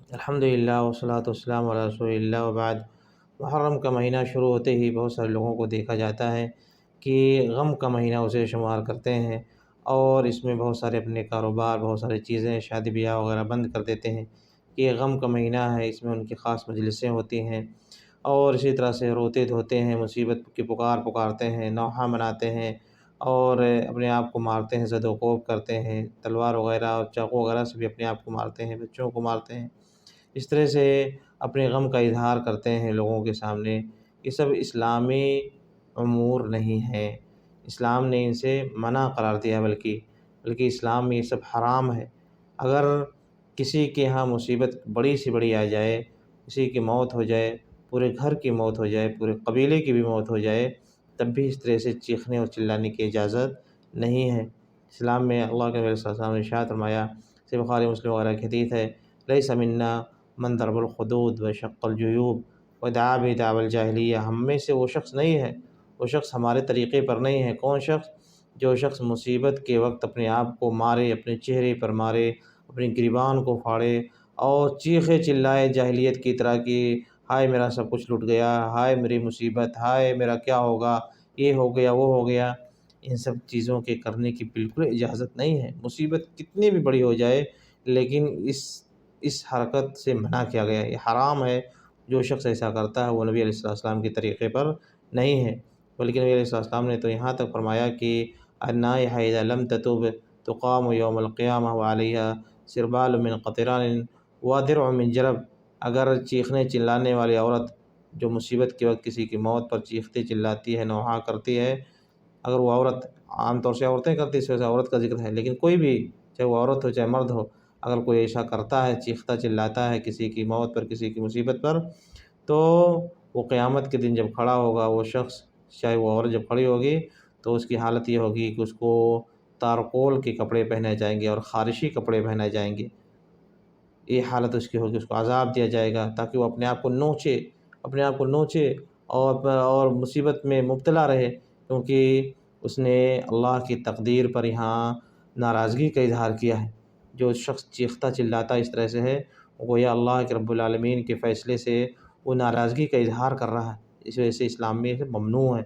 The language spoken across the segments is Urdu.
الحمدللہ والصلاۃ والسلام علی رسول اللہ وبعد۔ محرم کا مہینہ شروع ہوتے ہی بہت سارے لوگوں کو دیکھا جاتا ہے کہ غم کا مہینہ اسے شمار کرتے ہیں، اور اس میں بہت سارے اپنے کاروبار، بہت ساری چیزیں، شادی بیاہ وغیرہ بند کر دیتے ہیں کہ یہ غم کا مہینہ ہے، اس میں ان کی خاص مجلسیں ہوتی ہیں، اور اسی طرح سے روتے دھوتے ہیں، مصیبت کی پکار پکارتے ہیں، نوحہ مناتے ہیں، اور اپنے آپ کو مارتے ہیں، زد و کوب کرتے ہیں، تلوار وغیرہ اور چاقو وغیرہ سے بھی اپنے آپ کو مارتے ہیں، بچوں کو مارتے ہیں۔ اس طرح سے اپنے غم کا اظہار کرتے ہیں لوگوں کے سامنے۔ یہ سب اسلامی امور نہیں ہیں، اسلام نے ان سے منع قرار دیا، بلکہ اسلام میں یہ سب حرام ہے۔ اگر کسی کے ہاں مصیبت بڑی سے بڑی آ جائے، کسی کی موت ہو جائے، پورے گھر کی موت ہو جائے، پورے قبیلے کی بھی موت ہو جائے، تب بھی اس طرح سے چیخنے اور چلانے کی اجازت نہیں ہے۔ اسلام میں اللہ کے نبی صلی اللہ علیہ وسلم نے ارشاد فرمایا، صحیح بخاری مسلم وغیرہ کی حدیث ہے، لیس منا من ضرب الخدود وشق الجیوب ودعا بدعوى الجاہلیہ، ہم میں سے وہ شخص نہیں ہے، وہ شخص ہمارے طریقے پر نہیں ہے۔ کون شخص؟ جو شخص مصیبت کے وقت اپنے آپ کو مارے، اپنے چہرے پر مارے، اپنی گریبان کو پھاڑے اور چیخے چلائے جاہلیت کی طرح کہ ہائے میرا سب کچھ لٹ گیا، ہائے میری مصیبت، ہائے میرا کیا ہوگا، یہ ہو گیا وہ ہو گیا۔ ان سب چیزوں کے کرنے کی بالکل اجازت نہیں ہے۔ مصیبت کتنی بھی بڑی ہو جائے، لیکن اس حرکت سے منع کیا گیا ہے، یہ حرام ہے۔ جو شخص ایسا کرتا ہے وہ نبی علیہ السلام کے طریقے پر نہیں ہے، بلکہ نبی علیہ السلام نے تو یہاں تک فرمایا کہ النائحہ اذا لم تتب تقام یوم القیامہ وعلیہا سربال من قطران ودرع من جرب۔ اگر چیخنے چلانے والی عورت جو مصیبت کے وقت کسی کی موت پر چیختی چلاتی ہے، نوحہ کرتی ہے، اگر وہ عورت، عام طور سے عورتیں کرتی ہیں، اس وجہ سے عورت کا ذکر ہے، لیکن کوئی بھی، چاہے وہ عورت ہو چاہے مرد ہو، اگر کوئی ایسا کرتا ہے، چیختا چلاتا ہے کسی کی موت پر، کسی کی مصیبت پر، تو وہ قیامت کے دن جب کھڑا ہوگا وہ شخص، چاہے وہ عورت جب کھڑی ہوگی تو اس کی حالت یہ ہوگی کہ اس کو تارکول کے کپڑے پہنے جائیں گے اور خارشی کپڑے پہنائے جائیں گے۔ یہ حالت اس کی ہوگی، اس کو عذاب دیا جائے گا تاکہ وہ اپنے آپ کو نوچے، اور مصیبت میں مبتلا رہے، کیونکہ اس نے اللہ کی تقدیر پر یہاں ناراضگی کا اظہار کیا ہے۔ جو شخص چیختا چلاتا اس طرح سے ہے، گویا اللہ کے رب العالمین کے فیصلے سے وہ ناراضگی کا اظہار کر رہا ہے۔ اس وجہ سے اسلام میں ممنوع ہے۔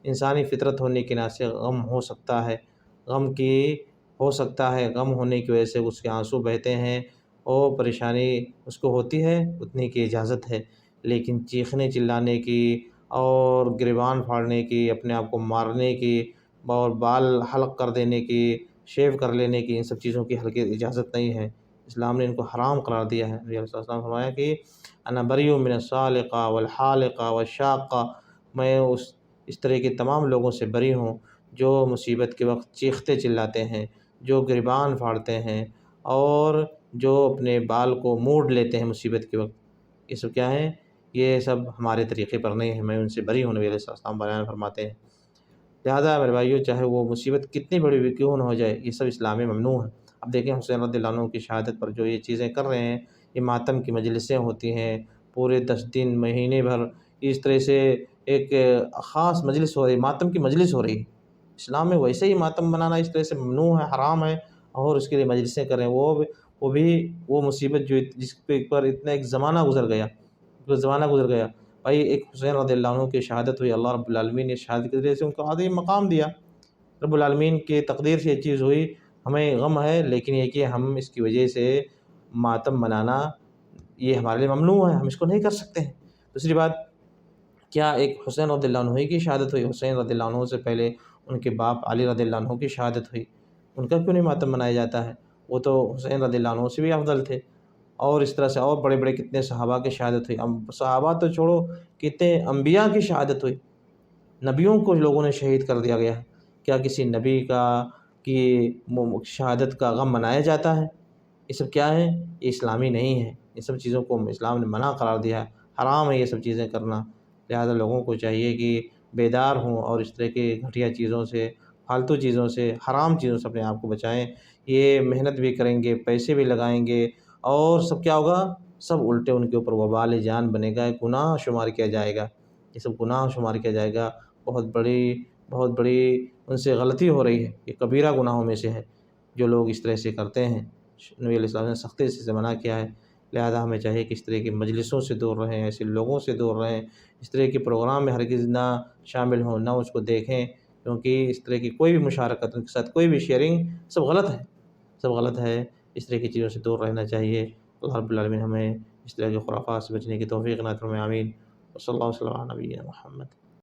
انسانی فطرت ہونے کے ناطے غم ہو سکتا ہے، غم ہونے کی وجہ سے اس کے آنسو بہتے ہیں، اور پریشانی اس کو ہوتی ہے، اتنی کی اجازت ہے، لیکن چیخنے چلانے کی اور گریبان پھاڑنے کی، اپنے آپ کو مارنے کی اور بال حلق کر دینے کی، شیو کر لینے کی، ان سب چیزوں کی ہلکی اجازت نہیں ہے۔ اسلام نے ان کو حرام قرار دیا ہے۔ نبی علیہ السلام نے فرمایا کہ انا بریء من السالقہ والحالقہ والشاقہ، میں اس طرح کے تمام لوگوں سے بری ہوں جو مصیبت کے وقت چیختے چلاتے ہیں، جو گریبان پھاڑتے ہیں، اور جو اپنے بال کو موڑ لیتے ہیں مصیبت کے وقت۔ یہ سب کیا ہے؟ یہ سب ہمارے طریقے پر نہیں ہے، میں ان سے بری ہوں، نبی علیہ السلام بیان فرماتے ہیں۔ لہٰذا میرے بھائیو، چاہے وہ مصیبت کتنی بڑی بھی کیوں نہ ہو جائے، یہ سب اسلام میں ممنوع ہے۔ اب دیکھیں حسین رضی اللہ عنہ کی شہادت پر جو یہ چیزیں کر رہے ہیں، یہ ماتم کی مجلسیں ہوتی ہیں، پورے 10 دن، مہینے بھر اس طرح سے ایک خاص مجلس ہو رہی، ماتم کی مجلس ہو رہی ہے۔ اسلام میں ویسے ہی ماتم منانا اس طرح سے ممنوع ہے، حرام ہے، اور اس کے لیے مجلسیں کریں، وہ مصیبت جو جس پر اتنا ایک زمانہ گزر گیا، بھائی ایک حسین رضی اللہ عنہ کی شہادت ہوئی، اللہ رب العالمین نے شہادت کے ذریعے سے ان کو عظیم مقام دیا، رب العالمین کی تقدیر سے یہ چیز ہوئی، ہمیں غم ہے، لیکن یہ کہ ہم اس کی وجہ سے ماتم منانا یہ ہمارے لیے ممنوع ہے، ہم اس کو نہیں کر سکتے ہیں۔ دوسری بات، کیا ایک حسین رضی اللہ عنہ کی شہادت ہوئی؟ حسین رضی اللہ عنہ سے پہلے ان کے باپ علی رضی اللہ عنہ کی شہادت ہوئی، ان کا کیوں نہیں ماتم منایا جاتا ہے؟ وہ تو حسین رضی اللہ عنہ سے بھی افضل تھے، اور اس طرح سے اور بڑے بڑے کتنے صحابہ کی شہادت ہوئی، صحابہ تو چھوڑو، کتنے انبیاء کی شہادت ہوئی، نبیوں کو لوگوں نے شہید کر دیا گیا ہے۔ کیا کسی نبی کی شہادت کا غم منایا جاتا ہے؟ یہ سب کیا ہے؟ یہ اسلامی نہیں ہے، یہ سب چیزوں کو اسلام نے منع قرار دیا ہے، حرام ہے یہ سب چیزیں کرنا۔ لہذا لوگوں کو چاہیے کہ بیدار ہوں اور اس طرح کی گھٹیا چیزوں سے، فالتو چیزوں سے، حرام چیزوں سے اپنے آپ کو بچائیں۔ یہ محنت بھی کریں گے، پیسے بھی لگائیں گے، اور سب کیا ہوگا؟ سب الٹے ان کے اوپر وبال جان بنے گا، گناہ شمار کیا جائے گا، یہ سب گناہ شمار کیا جائے گا۔ بہت بڑی ان سے غلطی ہو رہی ہے، یہ کبیرہ گناہوں میں سے ہے جو لوگ اس طرح سے کرتے ہیں۔ نبی علیہ السلام نے سختی سے منع کیا ہے۔ لہذا ہمیں چاہیے کہ اس طرح کی مجلسوں سے دور رہیں، ایسے لوگوں سے دور رہیں، اس طرح کے پروگرام میں ہرگز نہ شامل ہوں، نہ اس کو دیکھیں، کیونکہ اس طرح کی کوئی بھی مشارکت، ان کے ساتھ کوئی بھی شیئرنگ سب غلط ہے، سب غلط ہے۔ اس طرح کی چیزوں سے دور رہنا چاہیے۔ اللہ رب العالمین ہمیں اس طرح کے خرافات سے بچنے کی توفیق عنایت فرمائے، آمین۔ وصلی اللہ وسلم علی نبینا محمد۔